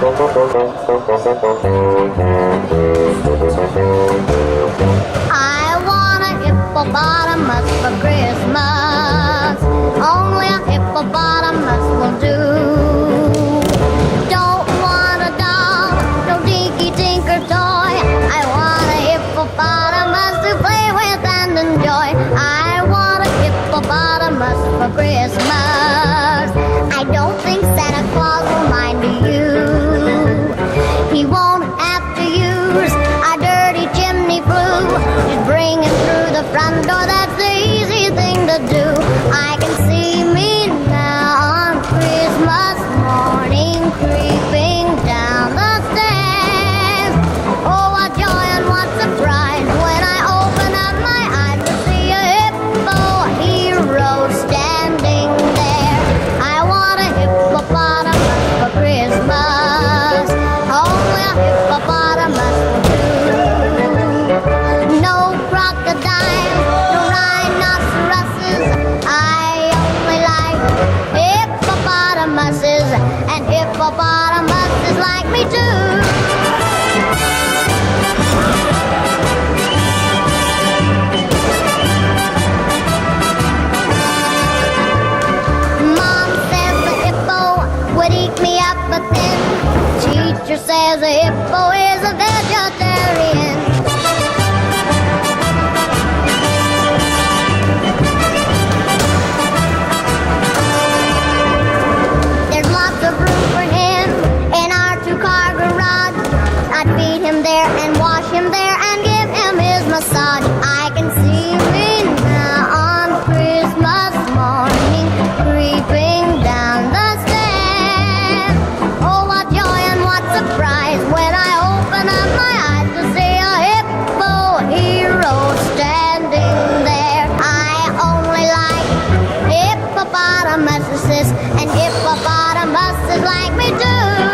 I want a hippopotamus for Christmas. Only a hippopotamus will do. Don't want a doll, no dinky tinker toy. I want a hippopotamus to play with and enjoy. I want a hippopotamus for Christmas. I don't think Santa Claus will mind you. He won't have to use our dirty chimney flue. Just bring him through the front door, that's the easy thing to do. I can see me now on Christmas morning, creeping down the stairs. Oh, what joy and what surprise when I open up my eyes to see a hippo hero standing there. I want a hippopotamus for Christmas. Only a hippopotamus will do. No crocodile, no rhinoceroses. I only like hippopotamuses, and hippopotamuses like me too. Mom says the hippo would eat me up, but then teacher says a hippo is a vegetarian. There's lots of room for him in our two-car garage. I'd feed him there and wash him there and give him his massage. I can see me now on Christmas morning, creeping down the stairs. Oh, what joy and what surprise when I open up my eyes to see a hippo hero standing there. I only like hippopotamuses, and hippopotamuses like me too.